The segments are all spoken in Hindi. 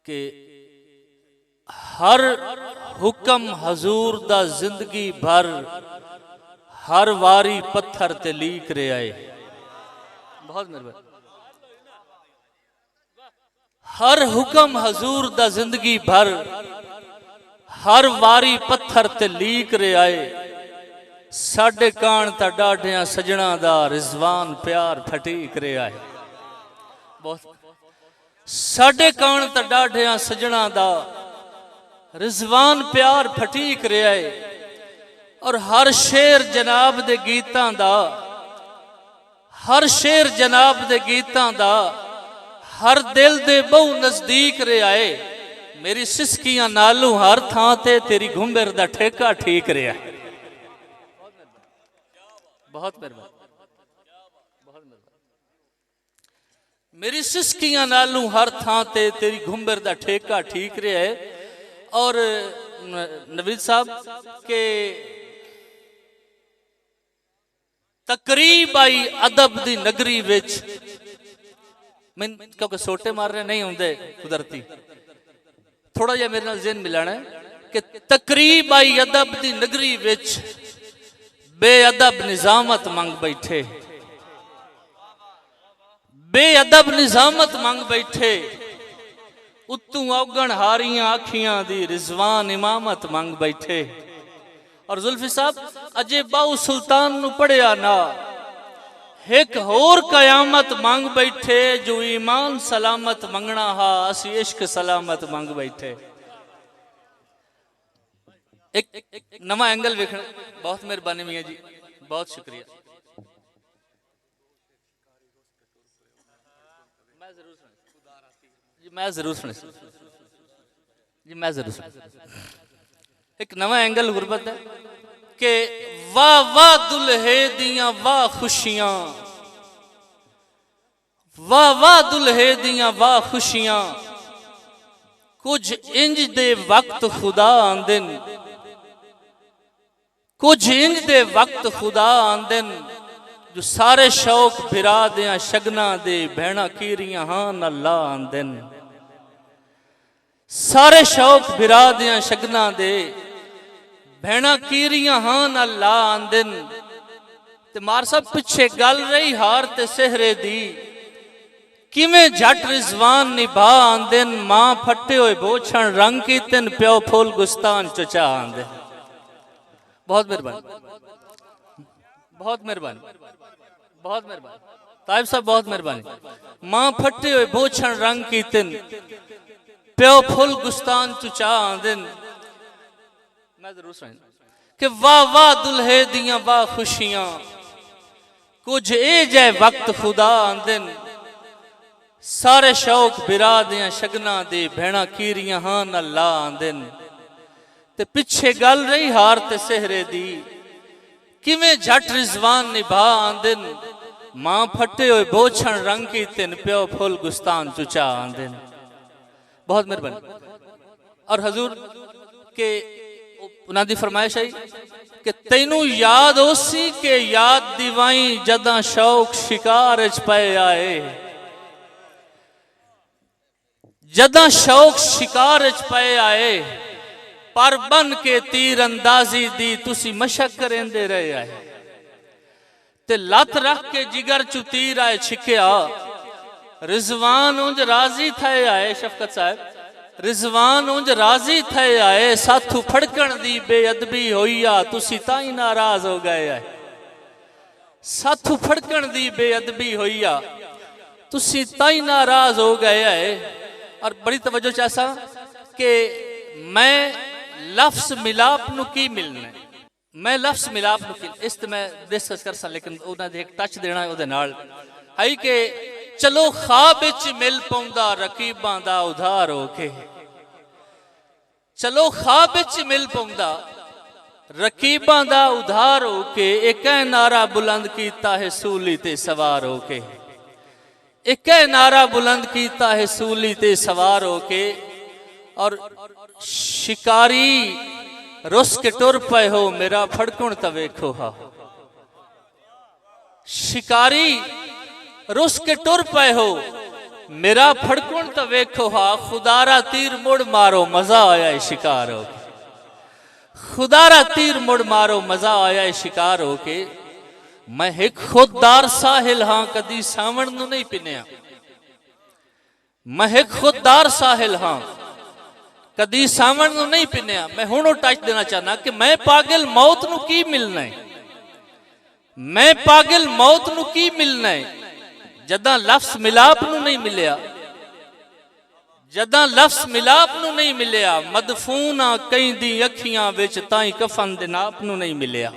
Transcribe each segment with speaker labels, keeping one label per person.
Speaker 1: कि हर हुक्म हजूर दा जिंदगी भर हर वारी पत्थर ते लीक रहा है। बहुत मेहरबानी। हर हुक्म हजूर दा जिंदगी भर हर वारी पत्थर ते लीक रहा है। साडे कान ता डाढ़िया सजना दा रिजवान प्यार फटीक रहा है। बहुत साडे कान ता डाढ़िया सजना दा रिजवान प्यार फटीक रहा है। और हर शेर जनाब दे गीतां दा, हर शेर जनाब दे गीतां दा हर दिल दे बहु नजदीक रहा है। मेरी सिसकियां नालू हर थां ते तेरी घुंबर दा ठेका ठीक रहा है। बहुत मेहरबानी, बहुत मेहरबानी। मेरी सिसकियां नालू हर थां ते तेरी घुंबर दा ठेका ठीक रहा है। और नवीद साहब के तकरीब आई अदब दी नगरी विच, मैं क्योंकि सोटे मार रहे नहीं होंगे कुदरती, थोड़ा जिहा मेरे नाल ज़हन मिलाना है कि तकरीब आई अदब दी नगरी विच बेअदब निजामत मंग बैठे, बेअदब निजामत मंग बैठे। उत्तू औगण हारियां अखियां दी रिजवान इमामत मंग बैठे। और जुल्फी साहब अजे बाऊ सुल्तान नु पढ़िया ना, एक होर कयामत मंग बैठे जो ईमान सलामत मंगना हा, असी इश्क सलामत मंग बैठे। एक नवा एंगल वेखना। बहुत मेहरबानी मियां जी, बहुत शुक्रिया। मैं जरूर सुन जी, मैं जरूर सुन। एक नवा एंगल गुरबत है कि वाह वाह दुल्हे दियां वाह खुशियां, वाह वाह दुल्हे दियां वाह खुशियां, कुछ इंज दे वक्त खुदा आंदन, कुछ इंज दे वक्त खुदा आंदन जो सारे शौक फिरा दियां शगना दे भैणा कीरियां हां अल्लाह आंदन। सारे शौक फिरा दियां शगना दे भैणा कीरियां हां अल्लाह आंदन। ते मार साहब पिछे गल रही हार ते सेहरे दी, किवें झट रिजवान निभा आंदन। मां फटे होए बोछण रंग कीतन, प्यो फूल गुस्तान चचा आंदन। बहुत मेहरबानी, बहुत मेहरबानी, बहुत मेहरबानी ताइब साहब, बहुत मेहरबानी। मां फटे हुए बोछण रंग कीतन, प्यो फुल गुस्तान चुचा आंदन। मैं जरूर सुन कि वाह वाह दुल्हे दियां वाह खुशियां, कुछ ए जै वक्त खुदा आंदन। सारे शौक बिरा दियां शगना दे भैणा कीरियां हां अल्लाह आंदन। ते पिछे गल रही हार ते सेहरे दी, किवें झट रिजवान निभा आंदन। मां फटे हुए बोछण रंग कीतन, प्यो फुल गुस्तान चुचा आंदन। बहुत मेहरबानी। और हजूर के उन्हां दी फरमाइश आई कि तैनू याद ओसी के याद दिवाई जदां शौक शिकार च पे आए, जदां शौक शिकार च पे आए। पर बन के तीर अंदाजी दी तुसी मशक करेंदे रहे आए। ते लत रख के जिगर चु तीर आए छिकिया, रिजवान उंज राजी थे आए। शफकत साहब, रिजवान उंज राजी थे आए। साथू फड़कण दी बेअदबी होईया, तुसी ताई नाराज हो गए आए। साथू फड़कण दी बेअदबी होईया, तुसी ताई नाराज हो गए आए। और बड़ी तवज्जो चाहसा कि मैं लफ्ज मिलाप नु की मिलना, मैं लफ्ज मिलाप नु की इस ते मैं डिस्कस कर सा, लेकिन उन्हां दे एक टच देना है उहदे नाल है कि चलो ख्वाब विच मिल पौंदा रकीबां दा उधार होके। चलो ख्वाब विच मिल पौंदा रकीबां दा उधार होके। एक नारा बुलंद कीता है सूली ते सवार होके, एक नारा बुलंद कीता है सूली ते सवार होके। और शिकारी रुस के टुर पे हो, मेरा फड़कुण त वेखो हा। शिकारी रुस के टुर पे हो, मेरा फड़कुण तो वेखो हा, खुदारा तीर मुड़ मारो मजा आया है शिकार हो के। खुदारा तीर मुड़ मारो मजा आया है शिकार हो के। मैं एक खुददार साहिल हाँ कदी सावण नू नहीं पिनिया। मैं एक खुददार साहिल हाँ कदी सावण नू नहीं पिनिया। मैं हुणों टच देना चाहना कि मैं पागल मौत नू की मिलना है। मैं पागल मौत नू की मिलना है। जदा लफ्स मिलाप नू नहीं मिलिया, जदा लफ्स मिलाप नू नहीं मिलिया। मदफूना कई दी अखियां विच ताई कफन दे नाप नू नहीं मिलिया।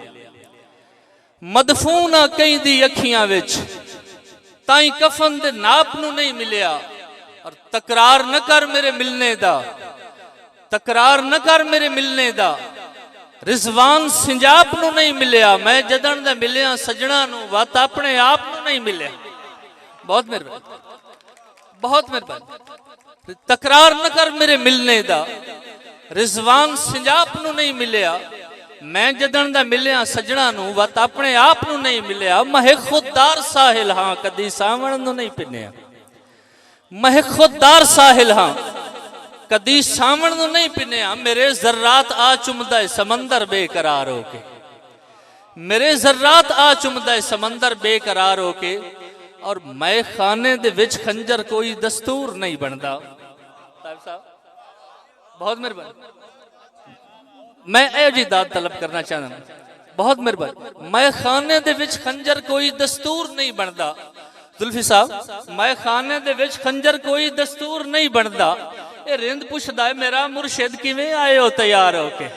Speaker 1: मदफूना कई दी अखियां विच ताई कफन दे नाप नू नहीं मिलिया। और तकरार न कर मेरे मिलने दा, तकरार न कर मेरे मिलने दा। रिजवान सिंजाप नू नहीं मिलिया। मैं जदन दे मिलिया सजना नू वत अपने आप नू नहीं मिलिया। बहुत मेहरबानी, बहुत मेहरबानी। तकरार न कर मेरे मिलने दा। रिजवान सिंजाप नू नहीं मिलिया। मैं जदन दा मिलिया सजना नू वत अपने आप नू नहीं मिलिया। मैं खुददार साहिल हाँ कदी सावण नू नहीं पिनिया। मैं खुददार साहिल हाँ कदी सावण नू नहीं पिनिया। मेरे जर्रात आ चुमदा है समंदर बेकरार होके। मेरे जर्रात आ चुमदा है समंदर बेकरार होके। और मैं खाने दे विच खंजर कोई दस्तूर नहीं बनता। साहब बहुत मेहरबानी। मैं ए जी दाद तलब करना चाहना, बहुत मेहरबानी। मैं खाने दे विच खंजर कोई दस्तूर नहीं बनता। जुल्फी साहब मैं खाने दे विच खंजर कोई दस्तूर नहीं बनता। ये रिंद पुछदा है मेरा मुर्शिद किवें आए हो तैयार होके।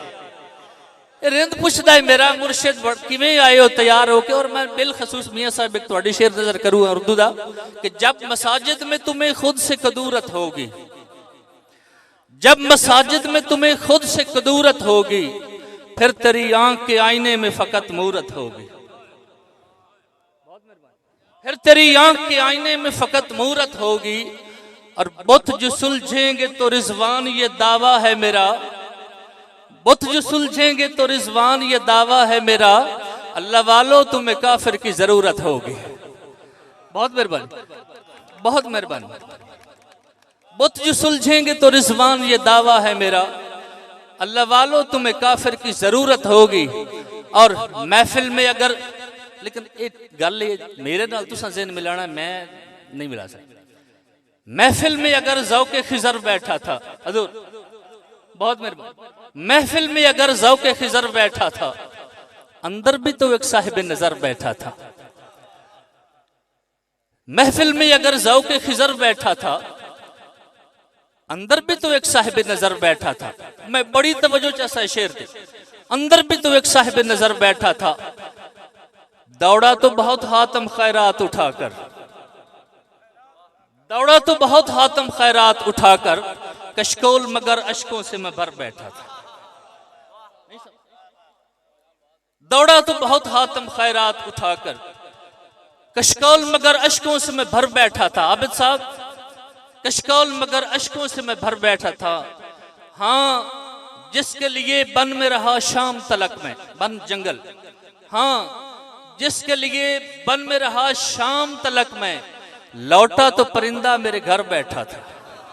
Speaker 1: रिंद पुछदा है मेरा मुर्शिद किवें आए हो तैयार होके। और मैं बिलखसूस मियाँ साहब एक तुहाडी शेर नजर करूँ उर्दू दा कि जब मसाजिद में तुम्हें खुद से कदूरत होगी, जब मसाजिद में तुम्हें खुद से कदूरत होगी, फिर तेरी आंख के आईने में फकत मूरत होगी। फिर तेरी आंख के आईने में फकत मूरत होगी। और बुत जो सुलझेंगे तो रिजवान ये दावा है मेरा। बुत जो सुलझेंगे तो रिजवान ये दावा है मेरा। अल्लाह वालों तुम्हें काफिर की जरूरत होगी। बहुत मेहरबानी, बहुत मेहरबानी। बुत जो सुलझेंगे तो रिजवान ये दावा है मेरा। अल्लाह वालों तुम्हें काफिर की जरूरत होगी। और महफिल में अगर, लेकिन एक गल मेरे नाल तुसां ज़हन मिलाना मैं नहीं मिला सकता। महफिल में अगर ज़ौक़े खिज़र बैठा था, हजूर बहुत मेहरबानी। महफिल में अगर ज़ौक़े खिज़र बैठा था, अंदर भी तो एक साहिब नजर बैठा था। महफिल में अगर ज़ौक़े खिज़र बैठा था, अंदर भी तो एक साहिब नजर बैठा था। मैं बड़ी तवज्जो चाहता शेर थे। अंदर भी तो एक साहिब नजर बैठा था। दौड़ा तो बहुत हातम खैरात उठाकर, दौड़ा तो बहुत हातम खैरात उठाकर, कशकोल मगर अशकों से मैं भर बैठा था। दौड़ा तो बहुत हातम खैरात उठाकर, कशकोल मगर अशकों से मैं भर बैठा था। आबिद साहब कशकोल मगर अशकों से मैं भर बैठा था। हाँ जिसके लिए बन में रहा शाम तलक में, बन जंगल। हाँ जिसके लिए बन में रहा शाम तलक में, लौटा तो परिंदा मेरे घर बैठा था।